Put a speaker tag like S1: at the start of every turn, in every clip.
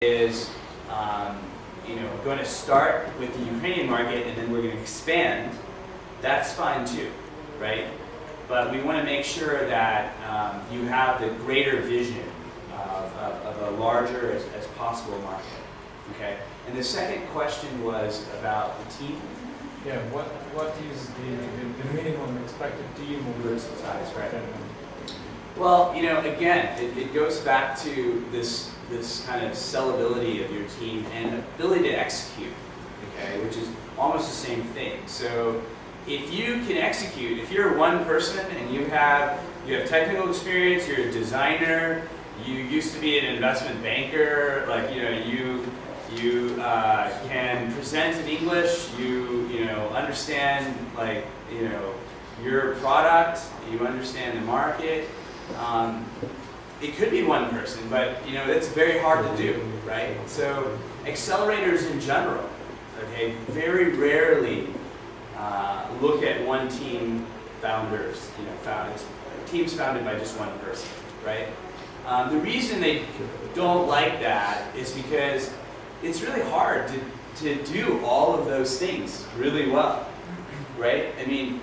S1: is going to start with the Ukrainian market and then we're going to expand, that's fine too, right? But we want to make sure that you have the greater vision of a larger as possible market, okay? And the second question was about the team.
S2: Yeah, what is the minimum expected team of
S1: Group size, right? Well, again, it goes back to this kind of sellability of your team and ability to execute, okay, which is almost the same thing. So if you can execute, if you're one person and you have technical experience, you're a designer, you used to be an investment banker, like you can present in English, you understand your product, you understand the market. It could be one person, but that's very hard to do, right? So accelerators in general, okay, very rarely look at one team founders, teams founded by just one person, right? The reason they don't like that is because it's really hard to do all of those things really well, right? I mean,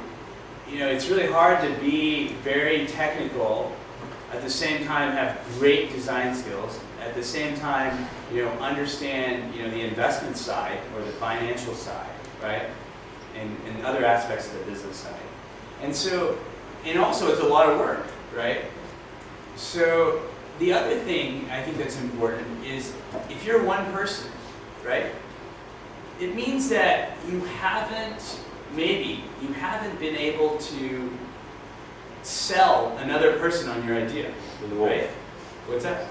S1: it's really hard to be very technical, at the same time have great design skills, at the same time, understand, the investment side or the financial side, right? And other aspects of the business side. And also it's a lot of work, right? So the other thing I think that's important is if you're one person, right? It means that you haven't been able to sell another person on your idea, right? What's that?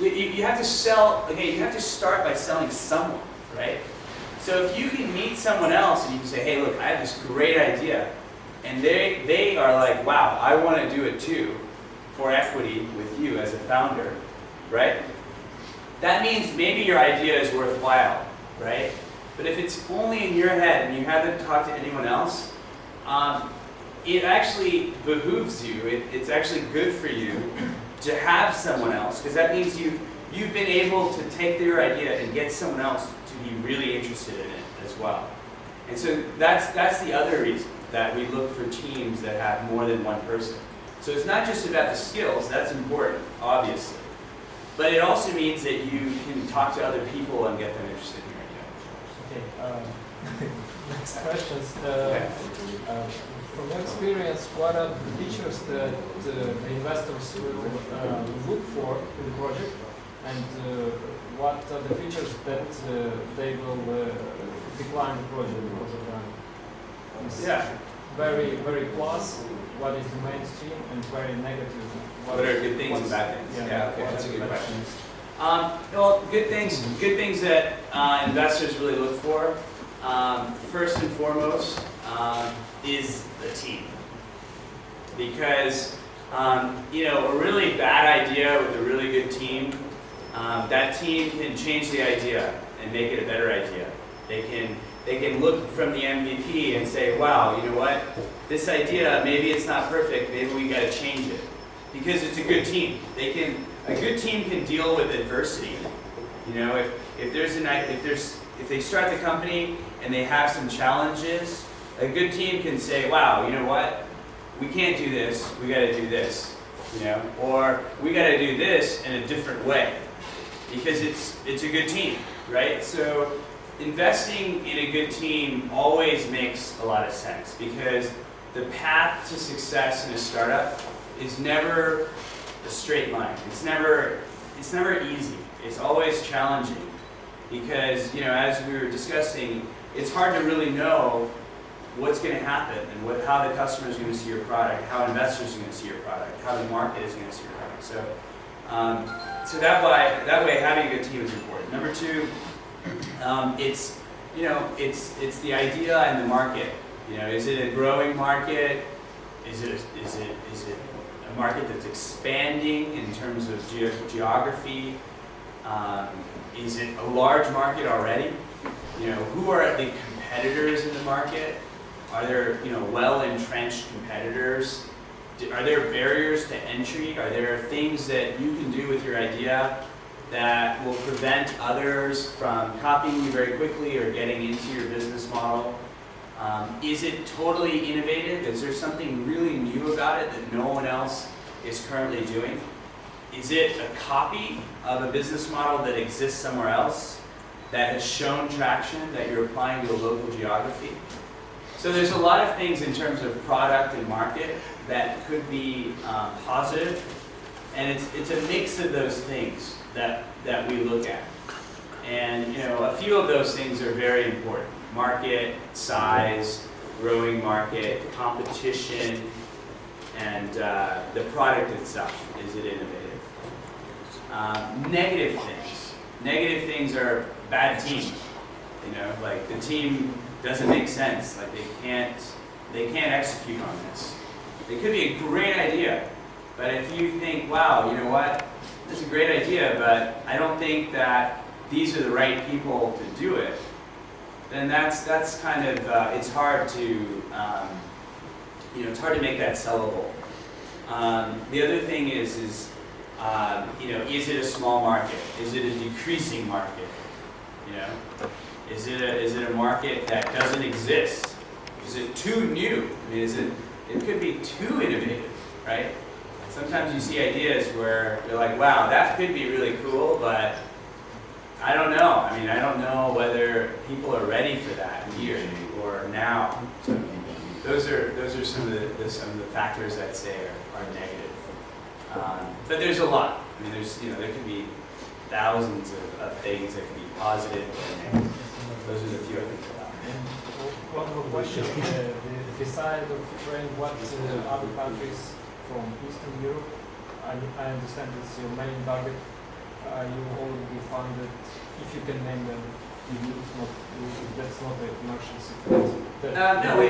S1: You have to sell, okay, you have to start by selling someone, right? So if you can meet someone else and you can say, hey, look, I have this great idea, and they are like, wow, I want to do it too, for equity with you as a founder, right? That means maybe your idea is worthwhile, right? But if it's only in your head and you haven't talked to anyone else, it actually behooves you, it's actually good for you to have someone else, because that means you've been able to take your idea and get someone else to be really interested in it as well. And so that's the other reason that we look for teams that have more than one person. So it's not just about the skills, that's important, obviously. But it also means that you can talk to other people and get them interested in your idea.
S2: Okay, next questions. From your experience, what are the features that the investors will look for in the project, and what are the features that they will decline the project because of them?
S1: Yeah.
S2: Very, very plus, what is the mainstream, and very negative.
S1: What are good things and bad things? Yeah, okay, that's a good question. Well, good things that investors really look for, first and foremost, is the team. Because, a really bad idea with a really good team, that team can change the idea and make it a better idea. They can look from the MVP and say, wow, you know what, this idea, maybe it's not perfect, maybe we gotta change it. Because it's a good team. A good team can deal with adversity. If they start the company and they have some challenges, a good team can say, wow, you know what, we can't do this, we gotta do this, or we gotta do this in a different way, because it's a good team, right? So investing in a good team always makes a lot of sense, because the path to success in a startup is never a straight line. It's never easy. It's always challenging, because as we were discussing, it's hard to really know what's going to happen and how the customer is going to see your product, how investors are going to see your product, how the market is going to see your product. So that way having a good team is important. Number two, it's the idea and the market. Is it a growing market? Is it a market that's expanding in terms of geography? Is it a large market already? Who are the competitors in the market? Are there well-entrenched competitors? Are there barriers to entry? Are there things that you can do with your idea that will prevent others from copying you very quickly or getting into your business model? Is it totally innovative? Is there something really new about it that no one else is currently doing? Is it a copy of a business model that exists somewhere else that has shown traction that you're applying to a local geography? So there's a lot of things in terms of product and market that could be positive, and it's a mix of those things that we look at. And a few of those things are very important. Market, size, growing market, competition, and the product itself. Is it innovative? Negative things. Negative things are bad team. Like the team doesn't make sense. Like they can't execute on this. It could be a great idea, but if you think, wow, you know what? This is a great idea, but I don't think that these are the right people to do it, then that's kind of it's hard to it's hard to make that sellable. The other thing is is it a small market? Is it a decreasing market? Is it a market that doesn't exist? Is it too new? I mean, it could be too innovative, right? Sometimes you see ideas where you're like, wow, that could be really cool, but I don't know. I mean, I don't know whether people are ready for that here or now. So those are some of the factors I'd say are negative. But there's a lot. I mean, there could be thousands of things that can be positive or negative. Those are the few I think about.
S2: One more question. Beside of Ukraine, what other countries from Eastern Europe? I understand it's your main target. You already funded, if you can name them, that's not a commercial secret.
S1: No, we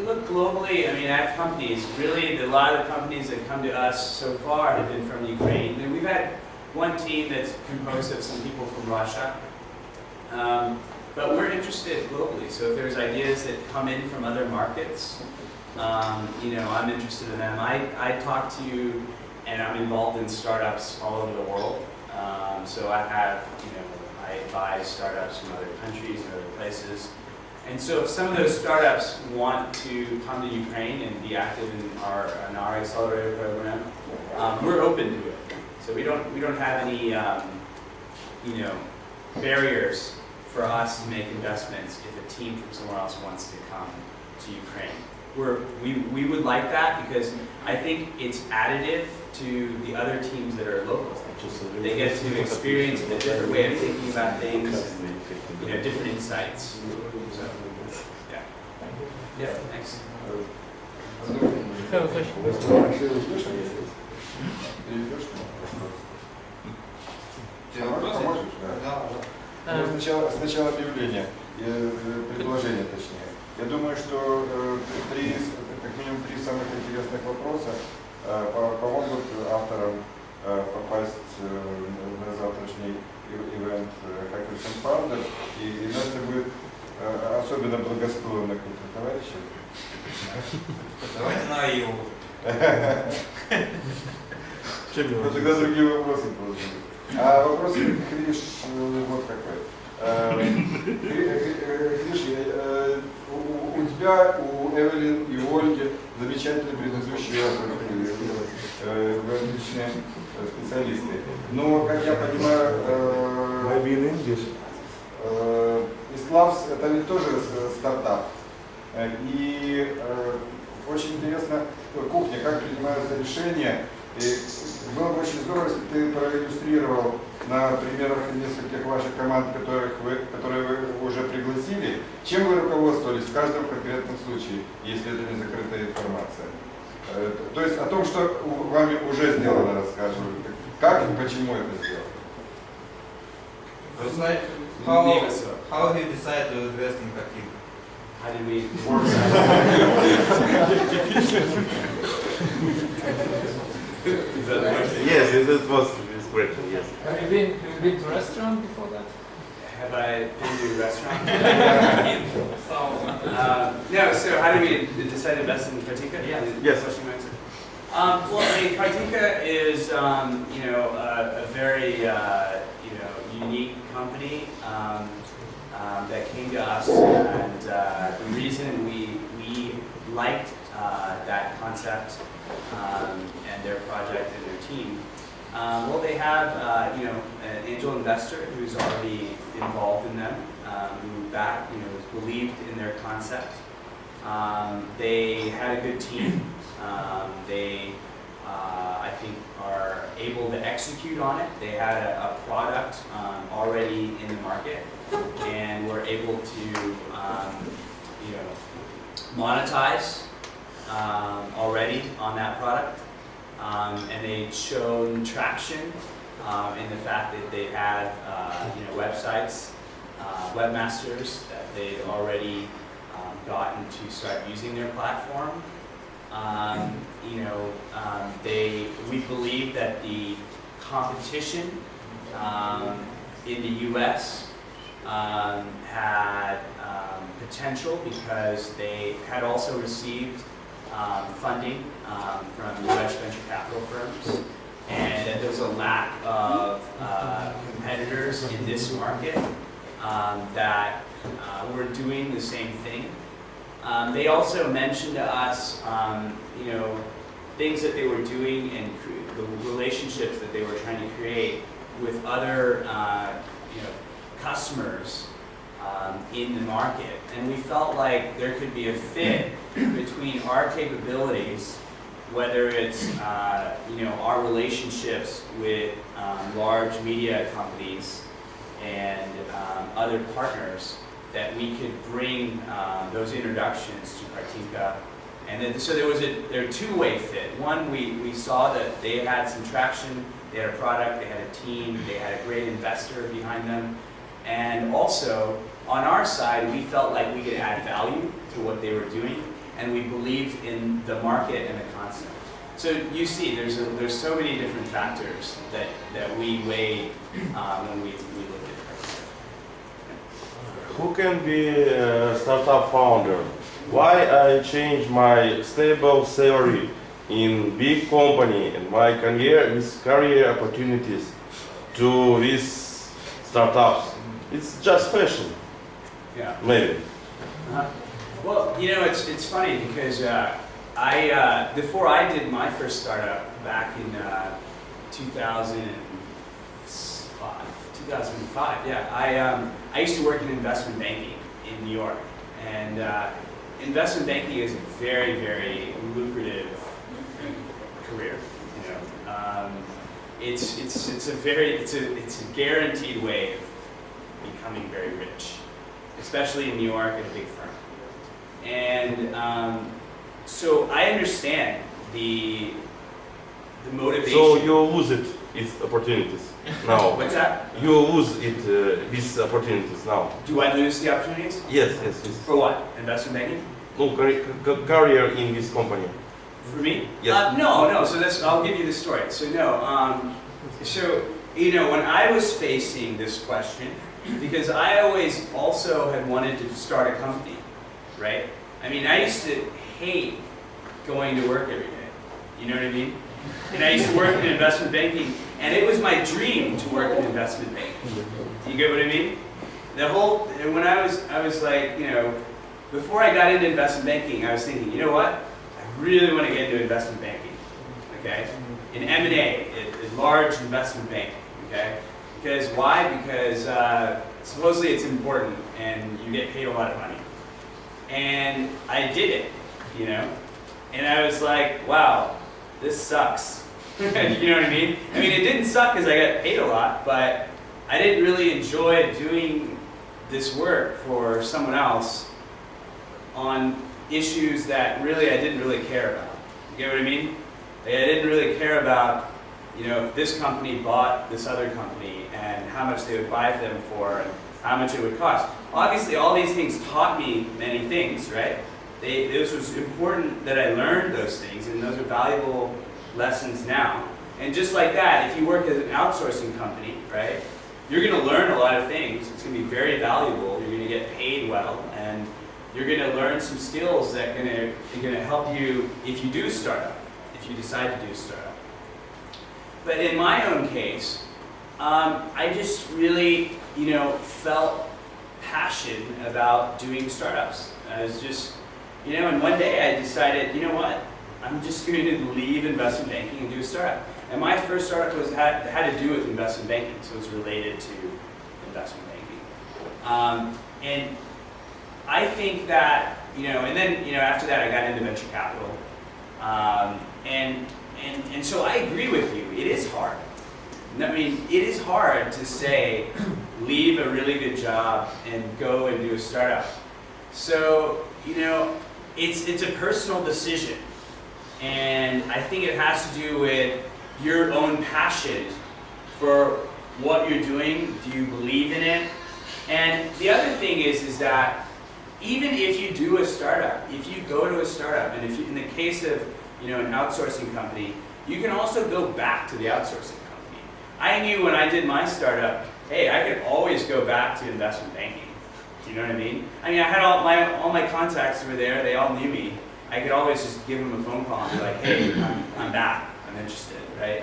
S1: look globally. I mean, at companies. Really, a lot of the companies that come to us so far have been from Ukraine. And we've had one team that's composed of some people from Russia. But we're interested globally. So if there's ideas that come in from other markets, I'm interested in them. I talk to, and I'm involved in startups all over the world. So I advise startups from other countries and other places. And so if some of those startups want to come to Ukraine and be active in our accelerator program, we're open to it. So we don't have any barriers for us to make investments if a team from somewhere else wants to come to Ukraine. We would like that because I think it's additive to the other teams that are local. They get to experience a different way of thinking about things, and, different insights. So, yeah. Yeah, thanks.
S3: Сначала объявление, предложение точнее. Я думаю, что как минимум три самых интересных вопроса помогут авторам попасть на завтрашний ивент Hackers&Founders, и Настя будет особенно благосклонна к этим товарищам.
S4: Давайте на Иву.
S3: Ну тогда другие вопросы должны быть. А вопрос, Криш, вот какой. Криш, у тебя, у Эвелин и у Ольги замечательный предыдущий опыт, вы отличные специалисты. Но, как я понимаю, EastLabs это ведь тоже стартап. И очень интересно, кухня, как принимаются решения. И было бы очень здорово, если ты проиллюстрировал на примерах нескольких ваших команд, которые вы уже пригласили, чем вы руководствовались в каждом конкретном случае, если это не закрытая информация. То есть о том, что вами уже сделано, расскажем. Как и почему это сделано.
S4: How you decide to invest in Hackers?
S1: How did we work Is that the question?
S5: Yes, it was this question, yes.
S2: Have you been to a restaurant before that?
S1: Have I been to a restaurant? No, so how did we decide to invest in Krytika?
S2: Yeah.
S5: Yes.
S1: Well, I mean, Krytika is, a very, unique company that came to us, and the reason we liked that concept and their project and their team. Well, they have an angel investor who's already involved in them, who believed in their concept. They had a good team. They, I think, are able to execute on it. They had a product already in the market, and were able to, monetize already on that product. And they'd shown traction in the fact that they had, websites, webmasters that they'd already gotten to start using their platform. We believe that the competition in the U.S. Had potential because they had also received funding from U.S. venture capital firms, and that there's a lack of competitors in this market that were doing the same thing. They also mentioned to us, things that they were doing and the relationships that they were trying to create with other, customers in the market. And we felt like there could be a fit between our capabilities, whether it's, our relationships with large media companies and other partners, that we could bring those introductions to Kartika. And then, so there was a two-way fit. One, we saw that they had some traction, they had a product, they had a team, they had a great investor behind them. And also, on our side, we felt like we could add value to what they were doing, and we believed in the market and the concept. So you see, there's so many different factors that we weighed when we looked at it.
S5: Who can be a startup founder? Why I change my stable salary in big company and my career opportunities to these startups? It's just fashion.
S1: Yeah.
S5: Maybe.
S1: Well, it's funny because before I did my first startup back in 2005, yeah, I used to work in investment banking in New York, and investment banking is a very, very lucrative career. It's a guaranteed way of becoming very rich, especially in New York at a big firm. And so I understand the motivation.
S5: So you lose its opportunities now.
S1: What's that?
S5: You lose these opportunities now.
S1: Do I lose the opportunities?
S5: Yes.
S1: For what? Investment banking?
S5: No, career in this company.
S1: For me?
S5: Yes.
S1: No. So I'll give you the story. So no. When I was facing this question, because I always also had wanted to start a company, right? I mean, I used to hate going to work every day. You know what I mean? And I used to work in investment banking, and it was my dream to work in investment banking. You get what I mean? When I was like, before I got into investment banking, I was thinking, you know what? I really want to get into investment banking, okay? In M&A, a large investment bank, okay? Because why? Because supposedly it's important and you get paid a lot of money. And I did it, and I was like, wow, this sucks. You know what I mean? I mean, it didn't suck because I got paid a lot, but I didn't really enjoy doing this work for someone else on issues that really I didn't really care about. You get what I mean? Like, I didn't really care about, if this company bought this other company and how much they would buy them for and how much it would cost. Obviously, all these things taught me many things, right? It was important that I learned those things, and those are valuable lessons now. And just like that, if you work as an outsourcing company, right, you're going to learn a lot of things. It's going to be very valuable. You're going to get paid well, and you're going to learn some skills that are going to help you if you do start up, if you decide to do startup. But in my own case, I just really, felt passion about doing startups. I was just, and one day I decided, you know what? I'm just going to leave investment banking and do a startup. And my first startup had to do with investment banking, so it was related to investment banking. And I think that, and then, after that I got into venture capital. And so I agree with you, it is hard. I mean, it is hard to say, leave a really good job and go and do a startup. So, it's a personal decision. And I think it has to do with your own passion for what you're doing. Do you believe in it? And the other thing is that even if you do a startup, if you go to a startup, and if you, in the case of an outsourcing company, you can also go back to the outsourcing company. I knew when I did my startup, hey, I could always go back to investment banking. Do you know what I mean? I mean, I had all my contacts were there. They all knew me. I could always just give them a phone call and be like, hey, I'm back. I'm interested, right?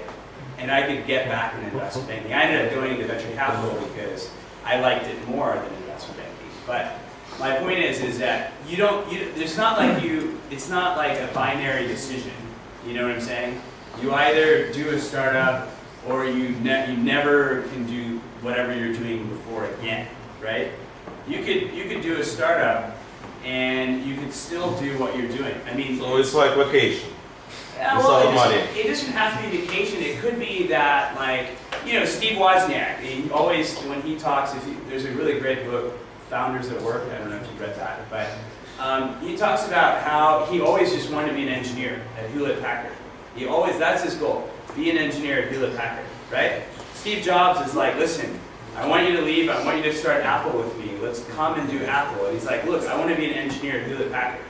S1: And I could get back in investment banking. I ended up going into venture capital because I liked it more than investment banking. But my point is that it's not like a binary decision. You know what I'm saying? You either do a startup or you never can do whatever you're doing before again, right? You could do a startup and you could still do what you're doing. I mean,
S5: So it's like vacation.
S1: well,
S5: money.
S1: it doesn't have to be vacation. It could be that, like, Steve Wozniak, he always, when he talks, there's a really great book, Founders at Work. I don't know if you've read that, but he talks about how he always just wanted to be an engineer at Hewlett-Packard. That's his goal, be an engineer at Hewlett-Packard, right? Steve Jobs is like, listen, I want you to leave, I want you to start Apple with me, let's come and do Apple. And he's like, look, I want to be an engineer at Hewlett-Packard.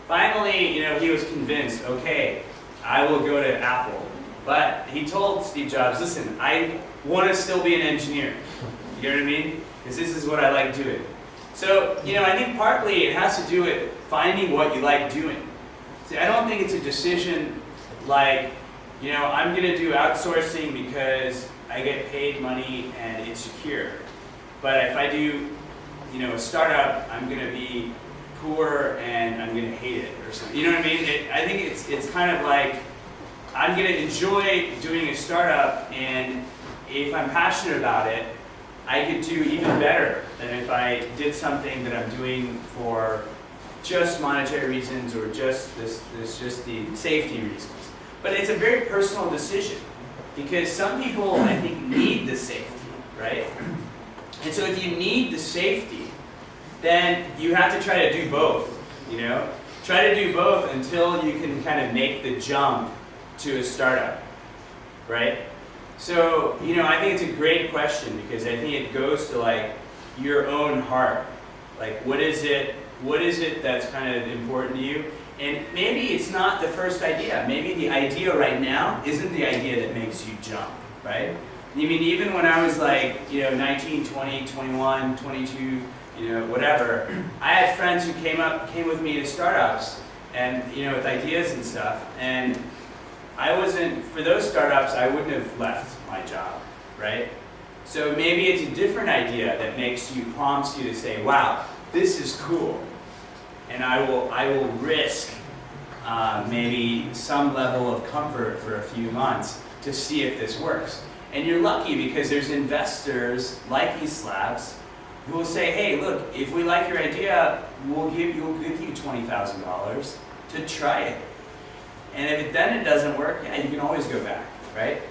S1: Finally, he was convinced, okay, I will go to Apple. But he told Steve Jobs, listen, I want to still be an engineer. You know what I mean? Because this is what I like doing. So, I think partly it has to do with finding what you like doing. See, I don't think it's a decision like, I'm going to do outsourcing because I get paid money and it's secure. But if I do, a startup, I'm going to be poor and I'm going to hate it or something. You know what I mean? I think it's kind of like, I'm going to enjoy doing a startup, and if I'm passionate about it, I could do even better than if I did something that I'm doing for just monetary reasons or just the safety reasons. But it's a very personal decision because some people, I think, need the safety, right? And so if you need the safety, then you have to try to do both, Try to do both until you can kind of make the jump to a startup, right? So, I think it's a great question because I think it goes to like your own heart. Like, what is it that's kind of important to you? And maybe it's not the first idea. Maybe the idea right now isn't the idea that makes you jump, right? I mean, even when I was like, 19, 20, 21, 22, whatever, I had friends who came with me to startups and, with ideas and stuff. And for those startups, I wouldn't have left my job, right? So maybe it's a different idea that prompts you to say, wow, this is cool. And I will risk maybe some level of comfort for a few months to see if this works. And you're lucky because there's investors like EastLabs who will say, hey, look, if we like your idea, we'll give you $20,000 to try it. And if then it doesn't work, yeah, you can always go back, right?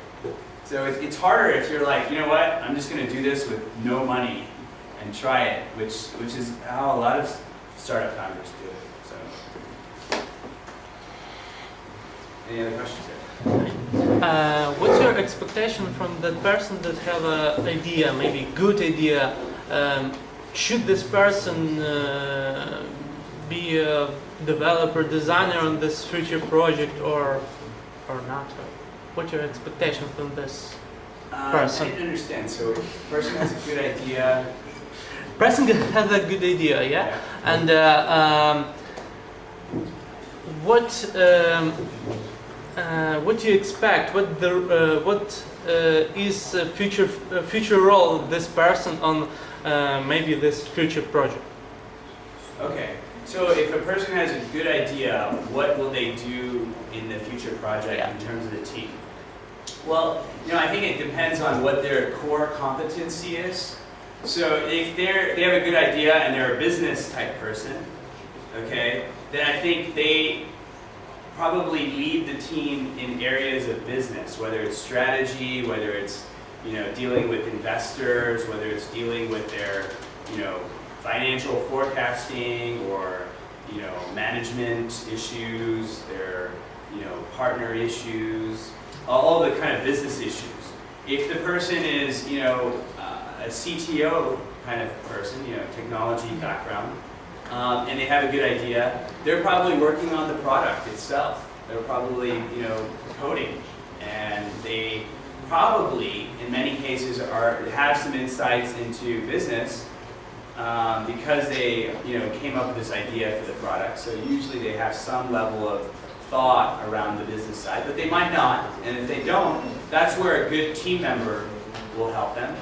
S1: So it's harder if you're like, you know what, I'm just going to do this with no money and try it, which is how a lot of startup founders do it. So, any other questions here?
S6: What's your expectation from that person that have an idea, maybe good idea? Should this person be a developer, designer on this future project or not? What's your expectation from this person?
S1: I didn't understand. So, if a person has a good idea.
S6: Person has a good idea, yeah? And what do you expect? What is future role of this person on maybe this future project?
S1: Okay, so if a person has a good idea, what will they do in the future project in terms of the team? Well, I think it depends on what their core competency is. So if they have a good idea and they're a business type person, okay, then I think they probably lead the team in areas of business, whether it's strategy, whether it's dealing with investors, whether it's dealing with their financial forecasting or management issues, their partner issues, all the kind of business issues. If the person is a CTO kind of person, technology background, and they have a good idea, they're probably working on the product itself. They're probably coding, and they probably in many cases have some insights into business because they came up with this idea for the product. So usually they have some level of thought around the business side, but they might not. And if they don't, that's where a good team member will help them.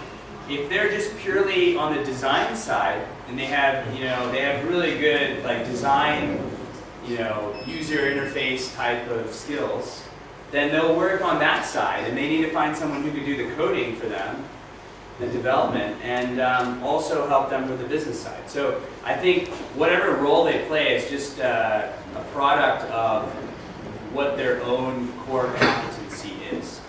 S1: If they're just purely on the design side and they have really good design user interface type of skills, then they'll work on that side, and they need to find someone who can do the coding for them, the development, and also help them with the business side. So I think whatever role they play is just a product of what their own core competency is.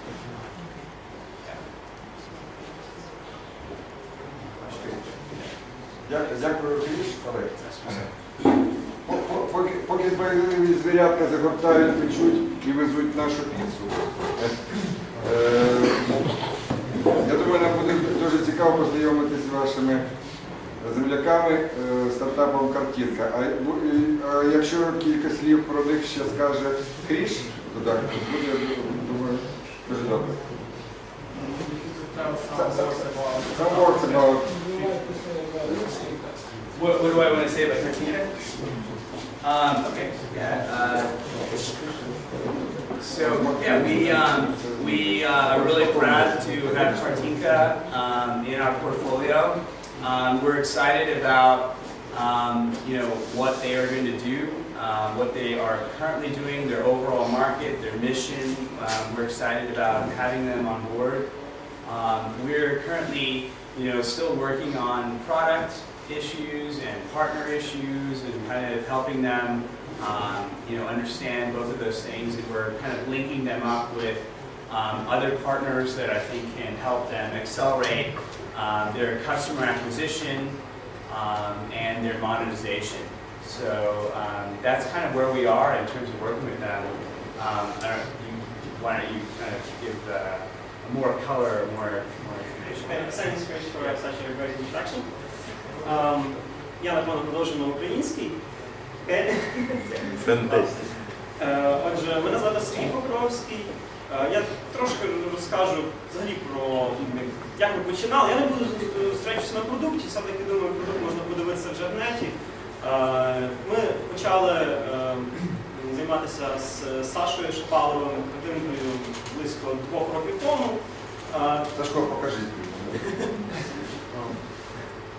S3: Дякую, Кріш. Поки бойові звірятка загортають, печуть і везуть нашу піцу. Я думаю, нам буде дуже цікаво познайомитися з вашими земляками, стартапом «Картинка». А якщо кілька слів про них ще скаже Кріш, то так, буде, думаю, дуже добре. Some words about...
S1: What do I want to say about Kartinka? Okay, yeah. So yeah, we are really proud to have Kartinka in our portfolio. We're excited about what they are going to do, what they are currently doing, their overall market, their mission. We're excited about having them on board. We're currently still working on product issues and partner issues and kind of helping them understand both of those things, and we're kind of linking them up with other partners that I think can help them accelerate their customer acquisition and their monetization. So that's kind of where we are in terms of working with them. Why don't you kind of give more color, more information?
S7: Okay, thanks, Krysh, for such a great introduction. Я, напевно, продовжу на українській.
S5: Fantastic.
S7: Отже, мене звати Сергій Покровський. Я трошки розкажу взагалі про, як ми починали. Я не буду зосереджуватися на продукті, все-таки думаю, продукт можна подивитися вже в неті. Ми почали займатися з Сашою Шипаловим картинкою близько 2 років тому.
S3: Сашко, покажіть.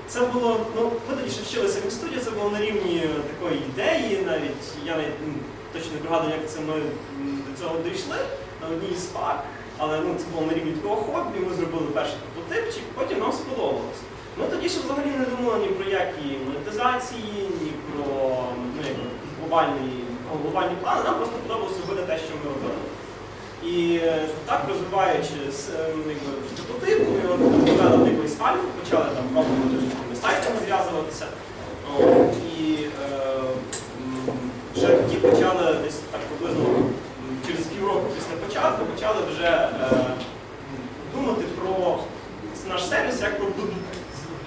S7: Це було, ми тоді ще вчилися в студії, це було на рівні такої ідеї, навіть я точно не пригадую, як це ми до цього дійшли на одній з пар, але це було на рівні такого хобі, ми зробили перший прототипчик, потім нам сподобалось. Ми тоді ще взагалі не думали ні про які монетизації, ні про глобальні плани, нам просто подобалось робити те, що ми робили. І так, розвиваючи прототип, ми провели якийсь альфа, почали там пробувати з сайтами зв'язуватися. І вже тоді почали десь так приблизно через півроку після початку, почали вже думати про наш сервіс як про продукт,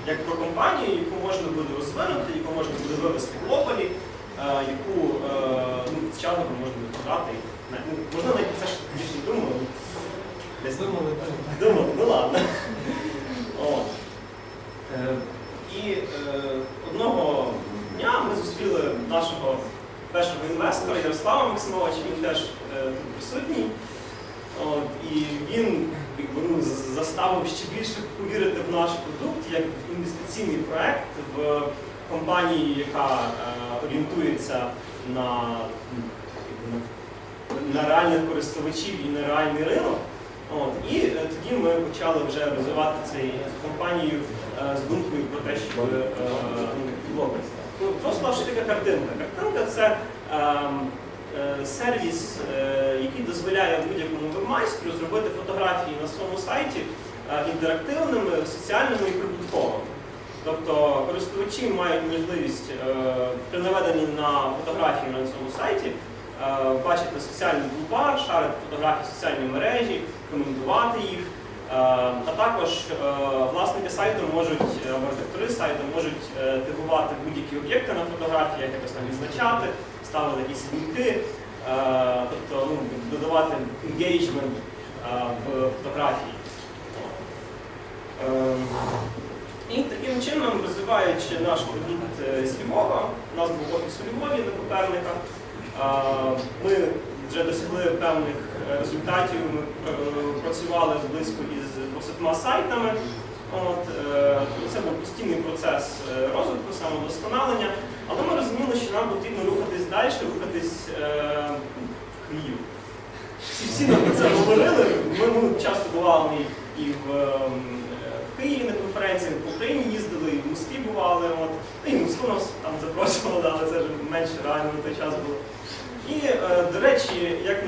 S7: як про компанію, яку можна буде розвинути, яку можна буде вивести в глобалі, яку з часом можна буде продати. Можна навіть це ж не думали. Десь думали, ну ладно. І одного дня ми зустріли нашого першого інвестора Ярослава Максимовича, він теж тут присутній. І він заставив ще більше повірити в наш продукт як в інвестиційний проект в компанії, яка орієнтується на реальних користувачів і на реальний ринок. І тоді ми почали вже розвивати цю компанію з думкою про те, що просто що таке картинка. Картинка – це сервіс, який дозволяє будь-якому веб-майстру зробити фотографії на своєму сайті інтерактивними, соціальними і прибутковими. Тобто користувачі мають можливість при наведенні на фотографії на цьому сайті бачити соціальний тулбар, шарити фотографії в соціальній мережі, коментувати їх. А також власники сайту можуть, або редактори сайту можуть тегувати будь-які об'єкти на фотографіях, якось там відзначати, ставити якісь лінки, тобто додавати engagement в фотографії. І таким чином, розвиваючи наш продукт з Львова, у нас був офіс у Львові на Коперника, ми вже досягли певних результатів, ми працювали близько із 200 сайтами. Це був постійний процес розвитку, самодосконалення, але ми розуміли, що нам потрібно рухатись далі, рухатись в Київ. Всі нам про це говорили, ми часто бували і в Києві на конференції, по Україні їздили, і в Москві бували, і в Москву нас там запрошували, але це вже менше реально на той час було. І, до речі, як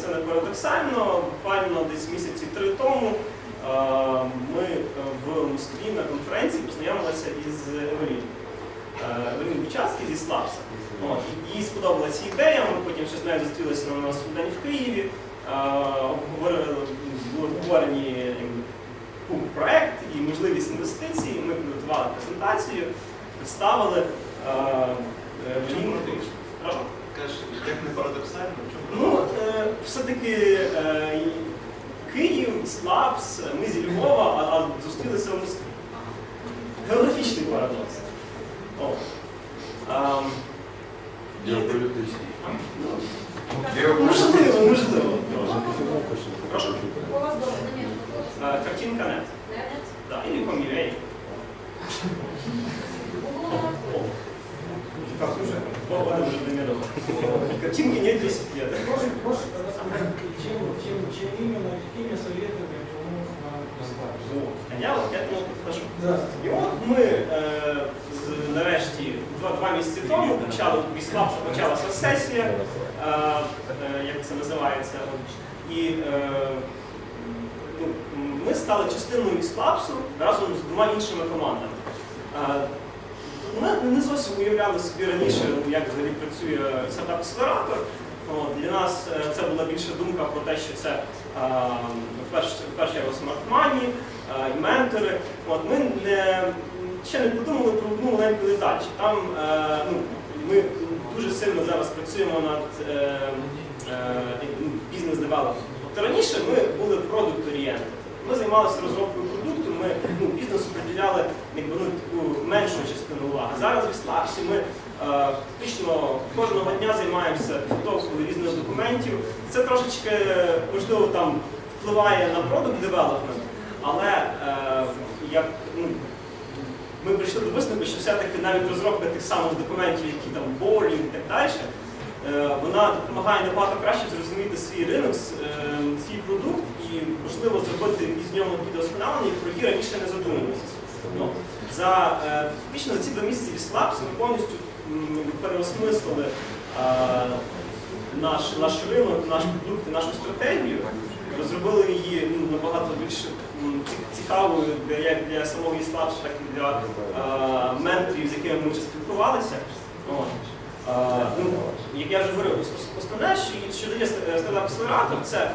S7: це не парадоксально, буквально десь місяці 3 тому ми в Москві на конференції познайомилися із Евелін Бучацький з EastLabs. Їй сподобалася ідея, ми потім ще з нею зустрілися на нас у день в Києві, були обговорені проект і можливість інвестицій, ми підготували презентацію, представили Евелін.
S4: Кажеш, як не парадоксально?
S7: Все-таки Київ, EastLabs, ми зі Львова, а зустрілися в Москві. Географічний парадокс. Можливо. Прошу. Картинка.нет. Да, или com.ua. Как уже? Он уже номеров. Картинки нет 10 лет.
S2: Чем именно, какими советами
S7: Я вот к этому подхожу. І от ми нарешті 2 місяці тому почали, у EastLabs почалася сесія, як це називається, і ми стали частиною EastLabs разом з 2 іншими командами. Ми не зовсім уявляли собі раніше, як взагалі працює стартап-акселератор. Для нас це була більше думка про те, що це в першу чергу смарт-мані і ментори. Ми ще не подумали про одну маленьку деталь. Там ми дуже сильно зараз працюємо над бізнес-девелопментом. Тобто раніше ми були продукт-орієнтовані. Ми займалися розробкою продукту, ми бізнесу приділяли таку меншу частину уваги. Зараз в EastLabs ми фактично кожного дня займаємося підготовкою різних документів. Це трошечки, можливо, там впливає на продукт-девелопмент, але ми прийшли до висновку, що все-таки навіть розробка тих самих документів, які там boring і так далі, вона допомагає набагато краще зрозуміти свій ринок, свій продукт і, можливо, зробити із нього такі досконалення, про які раніше не задумувалися. Фактично за ці 2 місяці EastLabs ми повністю переосмислили наш ринок, наш продукт і нашу стратегію, розробили її набагато більш цікавою як для самого EastLabs, так і для менторів, з якими ми вже спілкувалися. Як я вже говорив, основне, що дає стартап-акселератор, це